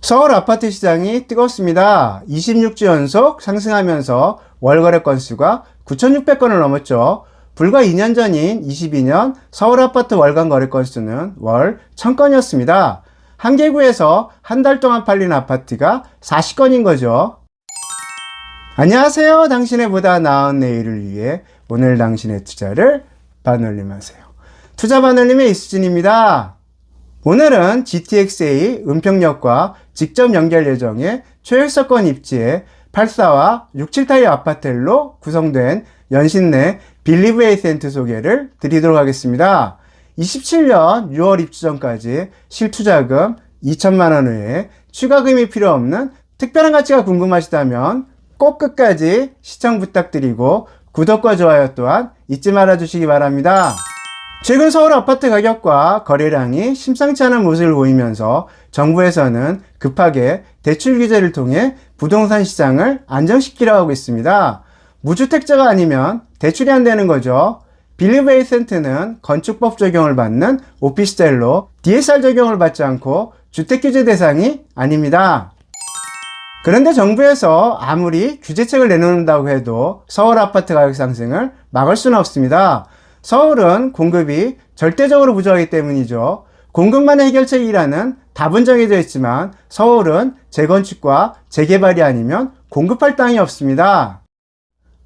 서울 아파트 시장이 뜨겁습니다. 26주 연속 상승하면서 월 거래 건수가 9,600건을 넘었죠. 불과 2년 전인 22년 서울 아파트 월간 거래 건수는 월 1,000건이었습니다. 한 개구에서 한 달 동안 팔린 아파트가 40건인 거죠. 안녕하세요. 당신의 보다 나은 내일을 위해 오늘 당신의 투자를 반올림하세요. 투자 반올림의 이수진입니다. 오늘은 GTX-A 은평역과 직접 연결 예정의 최혈서권 입지에 84와 67타입 아파트로 구성된 연신내 빌리브 에이센트 소개를 드리도록 하겠습니다. 27년 6월 입주 전까지 실투자금 2천만원 외에 추가금이 필요 없는 특별한 가치가 궁금하시다면 꼭 끝까지 시청 부탁드리고 구독과 좋아요 또한 잊지 말아 주시기 바랍니다. 최근 서울 아파트 가격과 거래량이 심상치 않은 모습을 보이면서 정부에서는 급하게 대출 규제를 통해 부동산 시장을 안정시키려고 하고 있습니다. 무주택자가 아니면 대출이 안 되는 거죠. 빌리브 에이센트는 건축법 적용을 받는 오피스텔로 DSR 적용을 받지 않고 주택규제 대상이 아닙니다. 그런데 정부에서 아무리 규제책을 내놓는다고 해도 서울 아파트 가격 상승을 막을 수는 없습니다. 서울은 공급이 절대적으로 부족하기 때문이죠. 공급만의 해결책이라는 답은 정해져 있지만 서울은 재건축과 재개발이 아니면 공급할 땅이 없습니다.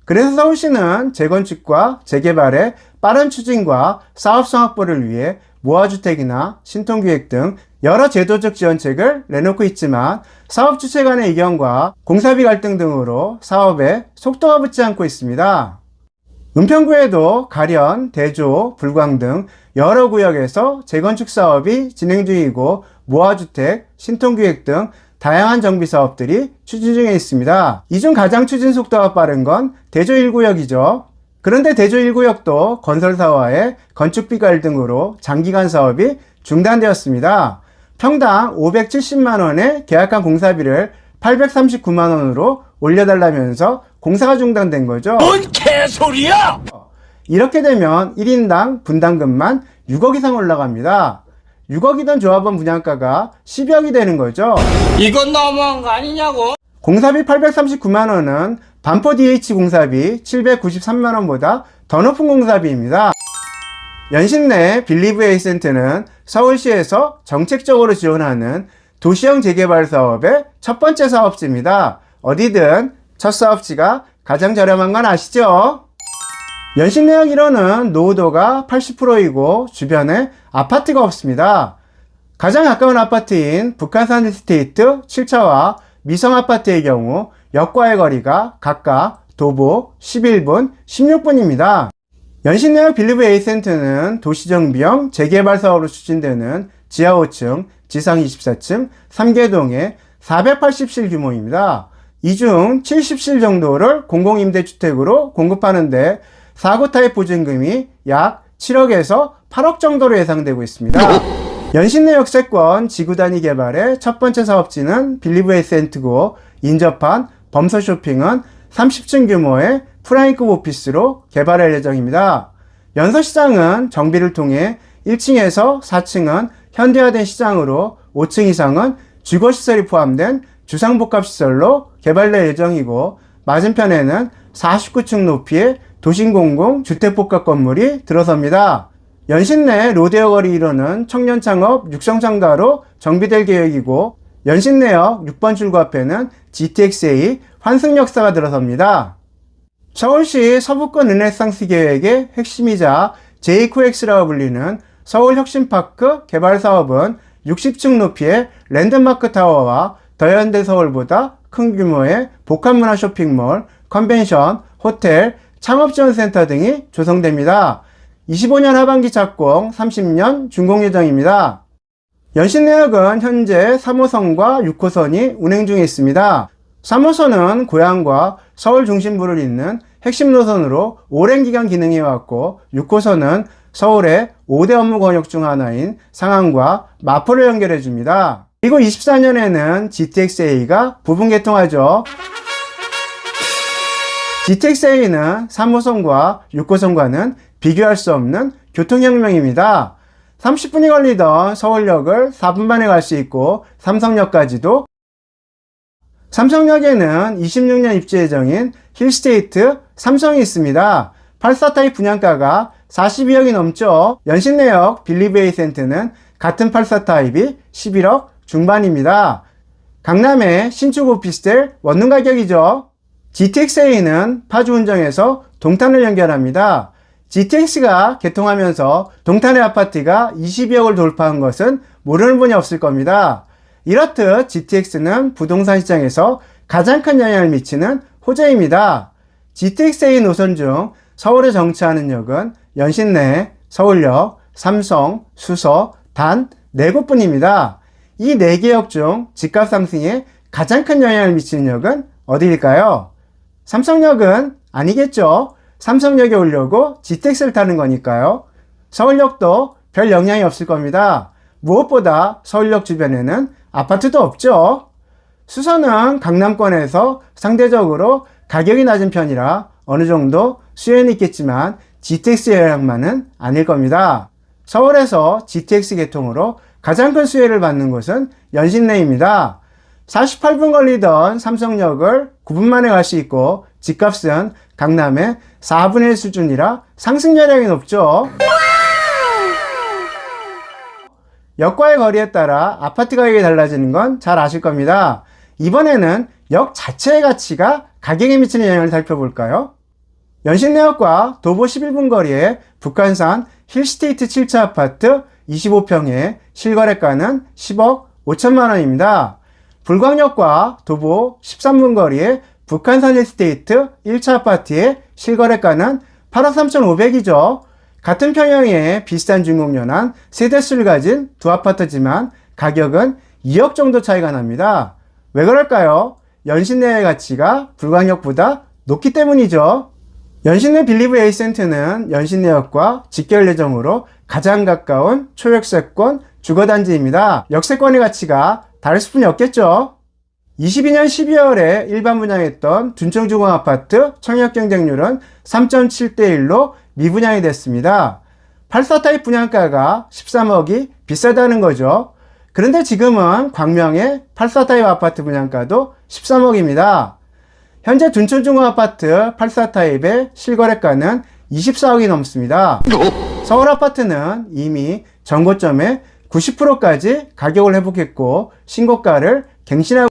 그래서 서울시는 재건축과 재개발의 빠른 추진과 사업성 확보를 위해 무화주택이나 신통기획 등 여러 제도적 지원책을 내놓고 있지만 사업 주체 간의 이견과 공사비 갈등 등으로 사업에 속도가 붙지 않고 있습니다. 은평구에도 가련, 대조, 불광 등 여러 구역에서 재건축 사업이 진행 중이고 무화주택, 신통기획 등 다양한 정비 사업들이 추진 중에 있습니다. 이 중 가장 추진 속도가 빠른 건 대조 1구역이죠. 그런데 대조 1구역도 건설사와의 건축비 갈등으로 장기간 사업이 중단되었습니다. 평당 570만원의 계약한 공사비를 839만원으로 올려달라면서 공사가 중단된 거죠. 뭔 개소리야! 이렇게 되면 1인당 분담금만 6억 이상 올라갑니다. 6억이던 조합원 분양가가 10억이 되는 거죠. 이건 너무한 거 아니냐고? 공사비 839만원은 반포 DH 공사비 793만원보다 더 높은 공사비입니다. 연신내 빌리브 에이센트는 서울시에서 정책적으로 지원하는 도시형 재개발 사업의 첫 번째 사업지입니다. 어디든 첫 사업지가 가장 저렴한 건 아시죠? 연신내역 1호는 노후도가 80%이고 주변에 아파트가 없습니다. 가장 가까운 아파트인 북한산 힐스테이트 7차와 미성 아파트의 경우 역과의 거리가 각각 도보 11분, 16분입니다. 연신내역 빌리브 에이센트는 도시정비형 재개발 사업으로 추진되는 지하 5층, 지상 24층, 3개동의 480실 규모입니다. 이 중 70실 정도를 공공임대주택으로 공급하는데 4구 타입 보증금이 약 7억에서 8억 정도로 예상되고 있습니다. 연신내 역세권 지구 단위 개발의 첫 번째 사업지는 빌리브 에이센트고 인접한 범서 쇼핑은 30층 규모의 프라임급 오피스로 개발할 예정입니다. 연서시장은 정비를 통해 1층에서 4층은 현대화된 시장으로 5층 이상은 주거시설이 포함된 주상복합시설로 개발될 예정이고 맞은편에는 49층 높이의 도심공공 주택복합 건물이 들어섭니다. 연신내 로데오 거리 1호는 청년창업 육성상가로 정비될 계획이고 연신내역 6번 출구 앞에는 GTX-A 환승역사가 들어섭니다. 서울시 서부권 르네상스 계획의 핵심이자 JQX라고 불리는 서울혁신파크 개발 사업은 60층 높이의 랜드마크 타워와 더현대 서울보다 큰 규모의 복합문화 쇼핑몰, 컨벤션, 호텔, 창업지원센터 등이 조성됩니다. 25년 하반기 착공, 30년 준공 예정입니다. 연신내역은 현재 3호선과 6호선이 운행 중에 있습니다. 3호선은 고향과 서울 중심부를 잇는 핵심 노선으로 오랜 기간 기능해왔고 6호선은 서울의 5대 업무 권역 중 하나인 상암과 마포를 연결해줍니다. 그리고 24년에는 GTX-A가 부분 개통하죠. GTX-A는 3호선과 6호선과는 비교할 수 없는 교통혁명입니다. 30분이 걸리던 서울역을 4분 만에 갈 수 있고 삼성역까지도 삼성역에는 26년 입주 예정인 힐스테이트 삼성이 있습니다. 84 타입 분양가가 42억이 넘죠. 연신내역 빌리베이센트는 같은 84 타입이 11억 중반입니다. 강남의 신축 오피스텔 원룸 가격이죠. GTX-A는 파주 운정에서 동탄을 연결합니다. GTX가 개통하면서 동탄의 아파트가 22억을 돌파한 것은 모르는 분이 없을 겁니다. 이렇듯 GTX는 부동산 시장에서 가장 큰 영향을 미치는 호재입니다. GTX-A 노선 중 서울에 정차하는 역은 연신내, 서울역, 삼성, 수서, 단 4곳뿐입니다. 이 4개 역 중 집값 상승에 가장 큰 영향을 미치는 역은 어디일까요? 삼성역은 아니겠죠. 삼성역에 오려고 GTX를 타는 거니까요. 서울역도 별 영향이 없을 겁니다. 무엇보다 서울역 주변에는 아파트도 없죠. 수서는 강남권에서 상대적으로 가격이 낮은 편이라 어느 정도 수혜는 있겠지만 GTX 영향만은 아닐 겁니다. 서울에서 GTX 개통으로 가장 큰 수혜를 받는 곳은 연신내입니다. 48분 걸리던 삼성역을 9분 만에 갈 수 있고 집값은 강남의 4분의 1 수준이라 상승 여력이 높죠. 역과의 거리에 따라 아파트 가격이 달라지는 건 잘 아실 겁니다. 이번에는 역 자체의 가치가 가격에 미치는 영향을 살펴볼까요? 연신내역과 도보 11분 거리에 북한산 힐스테이트 7차 아파트 25평의 실거래가는 10억 5천만 원입니다. 불광역과 도보 13분 거리에 북한산 힐스테이트 1차 아파트의 실거래가는 8억 3,500이죠. 같은 평형의 비슷한 준공연한 세대수를 가진 두 아파트지만 가격은 2억 정도 차이가 납니다. 왜 그럴까요? 연신내의 가치가 불광역보다 높기 때문이죠. 연신내 빌리브 A센트는 연신내역과 직결 예정으로 가장 가까운 초역세권 주거단지입니다. 역세권의 가치가 다를 수뿐이 없겠죠. 22년 12월에 일반 분양했던 둔청주공아파트 청약 경쟁률은 3.7대1로 미분양이 됐습니다. 84 타입 분양가가 13억이 비싸다는 거죠. 그런데 지금은 광명의 84 타입 아파트 분양가도 13억입니다. 현재 둔촌중앙아파트 84 타입의 실거래가는 24억이 넘습니다. 서울 아파트는 이미 전고점의 90%까지 가격을 회복했고 신고가를 갱신하고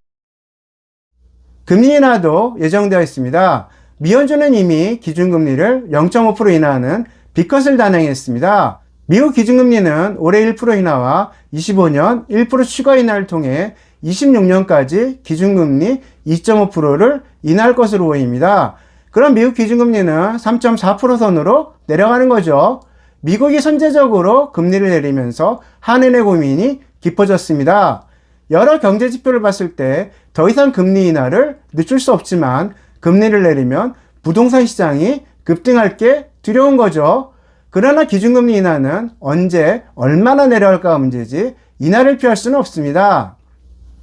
금리 인하도 예정되어 있습니다. 미연준은 이미 기준금리를 0.5% 인하하는 B컷을 단행했습니다. 미국 기준금리는 올해 1% 인하와 25년 1% 추가 인하를 통해 26년까지 기준금리 2.5%를 인하할 것으로 보입니다. 그럼 미국 기준금리는 3.4% 선으로 내려가는 거죠. 미국이 선제적으로 금리를 내리면서 한은의 고민이 깊어졌습니다. 여러 경제 지표를 봤을 때 더 이상 금리 인하를 늦출 수 없지만 금리를 내리면 부동산 시장이 급등할 게 두려운 거죠. 그러나 기준금리 인하는 언제 얼마나 내려갈까가 문제지 인하를 피할 수는 없습니다.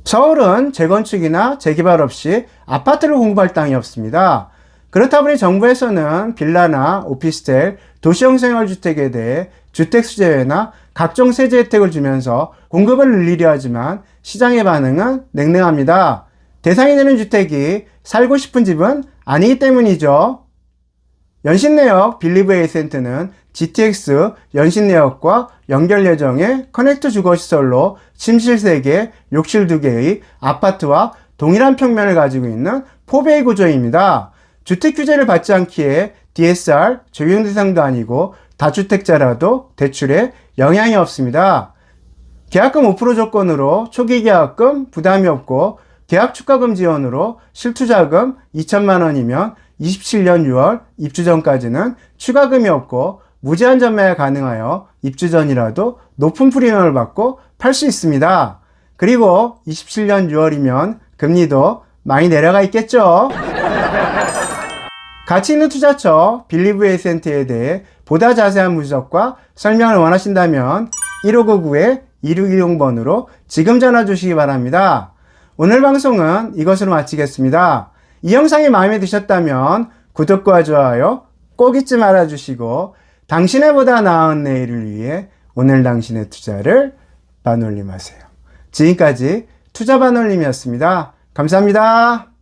서울은 재건축이나 재개발 없이 아파트를 공급할 땅이 없습니다. 그렇다 보니 정부에서는 빌라나 오피스텔, 도시형 생활주택에 대해 주택수제회나 각종 세제 혜택을 주면서 공급을 늘리려 하지만 시장의 반응은 냉랭합니다. 대상이 되는 주택이 살고 싶은 집은 아니기 때문이죠. 연신내역 빌리브 A센트는 GTX 연신내역과 연결 예정의 커넥트 주거시설로 침실 3개, 욕실 2개의 아파트와 동일한 평면을 가지고 있는 4베이 구조입니다. 주택 규제를 받지 않기에 DSR 적용 대상도 아니고 다주택자라도 대출에 영향이 없습니다. 계약금 5% 조건으로 초기 계약금 부담이 없고 계약 축하금 지원으로 실투자금 2천만 원이면 27년 6월 입주 전까지는 추가금이 없고 무제한 전매가 가능하여 입주 전이라도 높은 프리미엄을 받고 팔 수 있습니다. 그리고 27년 6월이면 금리도 많이 내려가 있겠죠. 가치 있는 투자처 빌리브 A센트에 대해 보다 자세한 분석과 설명을 원하신다면 1599-2610번으로 지금 전화 주시기 바랍니다. 오늘 방송은 이것으로 마치겠습니다. 이 영상이 마음에 드셨다면 구독과 좋아요 꼭 잊지 말아주시고 당신의 보다 나은 내일을 위해 오늘 당신의 투자를 반올림하세요. 지금까지 투자 반올림이었습니다. 감사합니다.